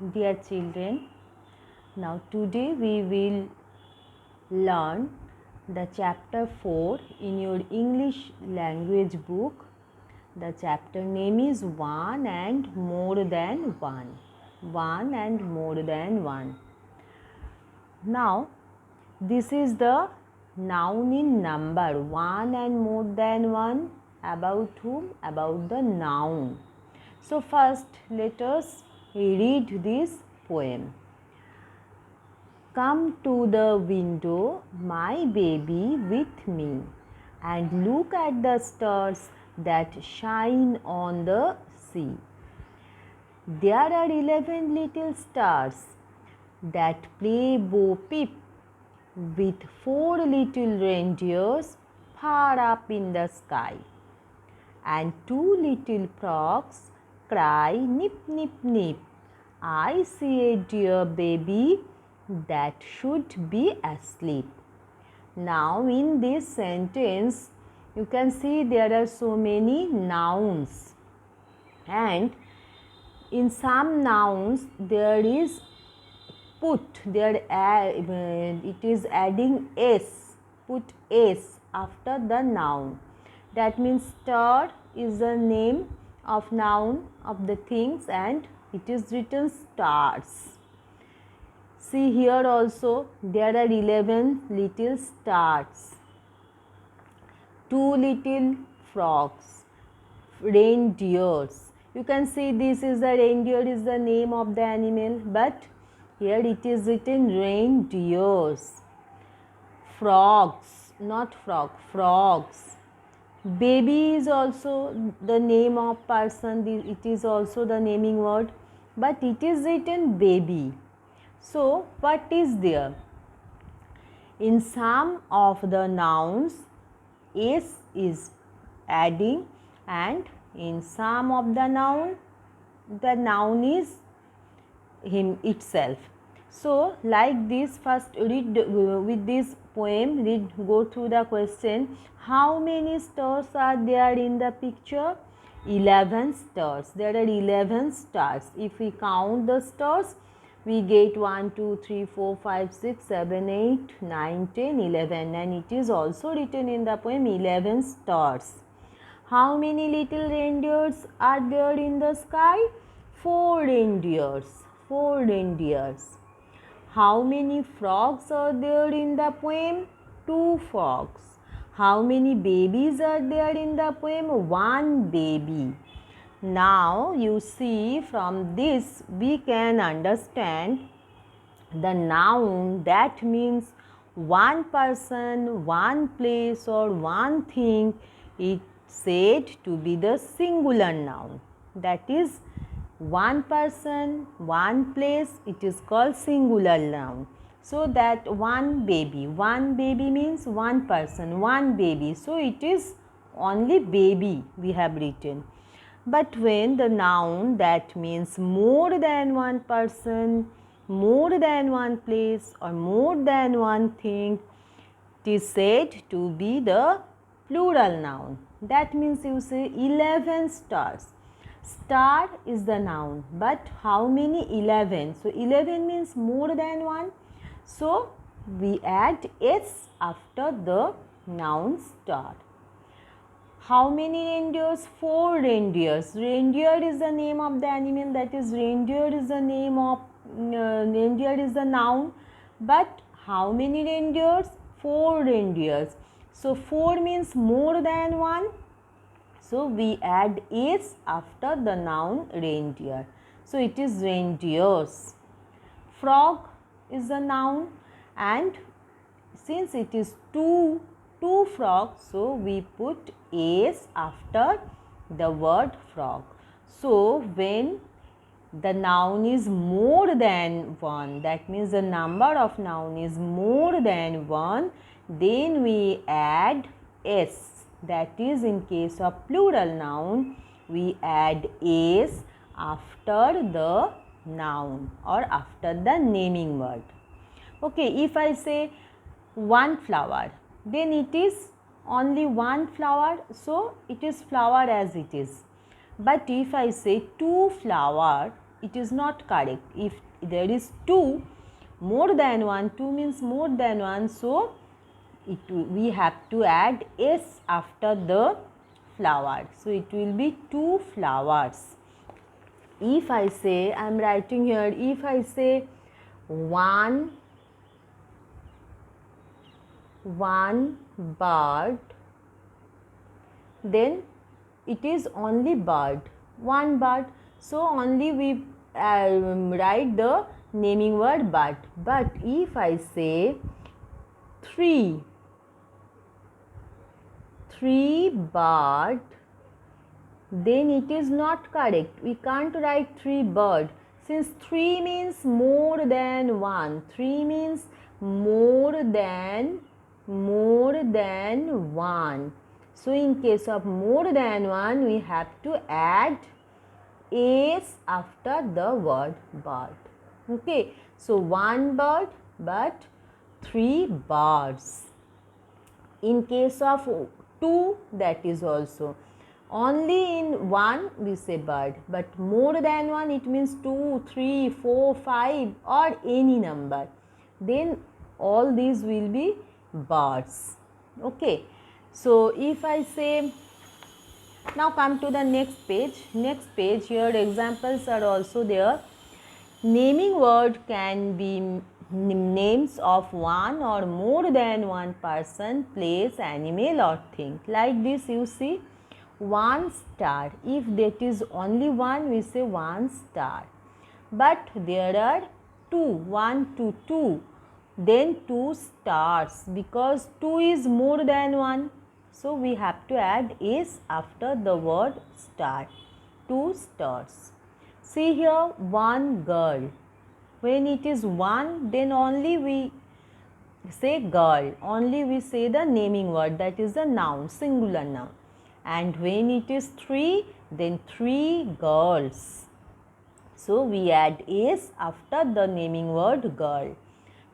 Dear children, now today we will learn the chapter 4 in your English language book. The chapter name is One and More Than One. One and More Than One. Now this is the noun in number, one and more than one. About whom? About the noun. So first let us read this poem. Come to the window, my baby, with me, and look at the stars that shine on the sea. There are 11 little stars that play bo peep with 4 little reindeers far up in the sky, and 2 little frogs cry nip nip nip. I see a dear baby that should be asleep. Now in this sentence you can see there are so many nouns, and in some nouns there is put, it is adding s, put s after the noun. That means star is the name of noun of the things and it is written stars. See here also there are 11 little stars, 2 little frogs, reindeers. You can see this is the reindeer is the name of the animal, but here it is written reindeers. Frogs, not frog, frogs. Baby is also the name of person, it is also the naming word, but it is written baby. So what is there? In some of the nouns s is adding, and in some of the noun is him itself. So like this, first read with this poem, go through the question. How many stars are there in the picture? 11 stars. There are 11 stars. If we count the stars, we get 1, 2, 3, 4, 5, 6, 7, 8, 9, 10, 11, and it is also written in the poem 11 stars. How many little reindeers are there in the sky? 4 reindeers. 4 reindeers. How many frogs are there in the poem? 2 frogs. How many babies are there in the poem? 1 baby. Now you see from this we can understand the noun, that means one person, one place or one thing is said to be the singular noun. That is one person, one place, it is called singular noun. So that one baby means one person, one baby. So it is only baby we have written. But when the noun that means more than one person, more than one place or more than one thing, it is said to be the plural noun. That means you say 11 stars. Star is the noun, but how many? 11. So 11 means more than one. So we add s after the noun star. How many reindeers? 4 reindeers. Reindeer is the name of the animal, that is reindeer is the name of reindeer is the noun. But how many reindeers? 4 reindeers. So 4 means more than one. So we add s after the noun reindeer. So it is reindeers. Frog is the noun, and since it is two frogs, so we put s after the word frog. So when the noun is more than one, that means the number of noun is more than one, then we add s. That is in case of plural noun, we add s after the noun or after the naming word. Okay, if I say one flower, then it is only one flower, so it is flower as it is. But if I say 2 flower, it is not correct. If there is two, more than one, two means more than one, so we have to add s after the flower. So it will be two flowers. If I say, I am writing here, if I say one bird, then it is only bird, one bird. So only we write the naming word bird. But if I say three bird, then it is not correct. We can't write three bird, since three means more than one. Three means more than one. So in case of more than one, we have to add s after the word bird. Okay, so one bird but three birds. In case of two, that is also. Only in one we say bird, but more than one, it means 2, 3, 4, 5 or any number. Then all these will be birds. Okay. So if I say, now come to the next page. Next page, here examples are also there. Naming word can be names of one or more than one person, place, animal or thing. Like this you see, one star. If that is only one, we say one star. But there are two, one, two, two. Then two stars, because two is more than one. So we have to add s after the word star. Two stars. See here, one girl. When it is one, then only we say girl. Only we say the naming word, that is the noun, singular noun. And when it is three, then three girls. So we add s after the naming word girl,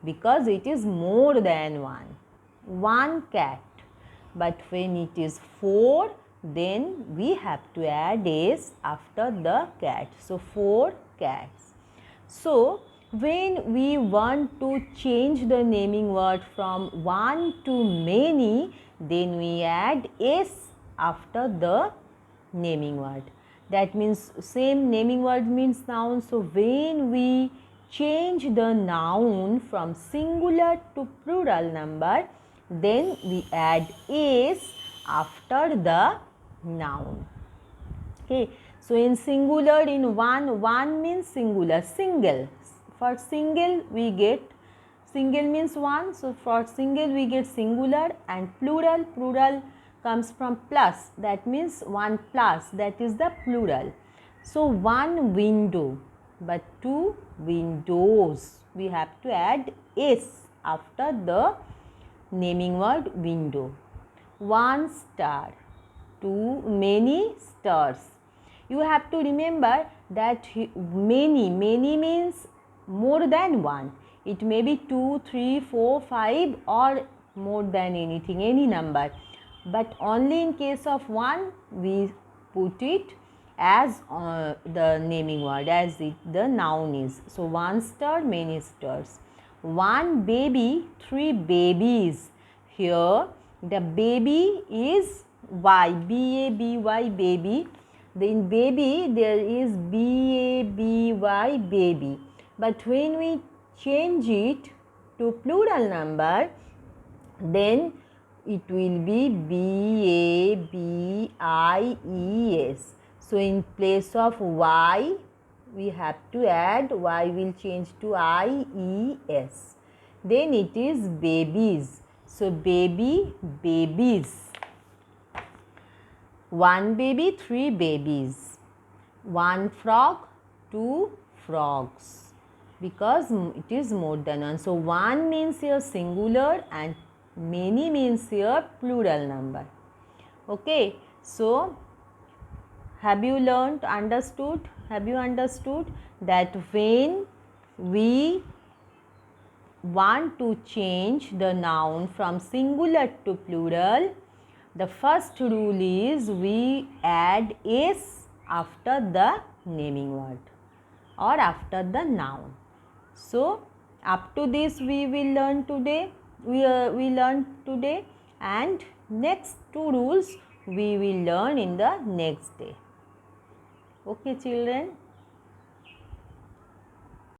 because it is more than one. One cat. But when it is four, then we have to add s after the cat. So four cats. So when we want to change the naming word from one to many, then we add s after the naming word. That means same naming word means noun. So when we change the noun from singular to plural number, then we add s after the noun. Okay. So in singular, in one means singular, single. For single we get, single means one, so for single we get singular, and plural comes from plus, that means one plus, that is the plural. So one window, but two windows, we have to add s after the naming word window. One star, too many stars. You have to remember that many means more than one. It may be 2, 3, 4, 5 or more than anything, any number. But only in case of one, we put it as the naming word, as the noun is. So one star, many stars. One baby, three babies. Here the baby is y, B-A-B-Y, baby. In baby there is B-A-B-Y, baby. But when we change it to plural number, then it will be B-A-B-I-E-S. So in place of Y, we have to add, Y will change to I-E-S. Then it is babies. So baby, babies. One baby, three babies. One frog, two frogs, because it is more than one. So one means here singular and many means here plural number. Okay. So have you learnt, understood? Have you understood that when we want to change the noun from singular to plural, the first rule is we add s after the naming word. or after the noun. So up to this we will learn today. We learned today, and next two rules we will learn in the next day. Okay children.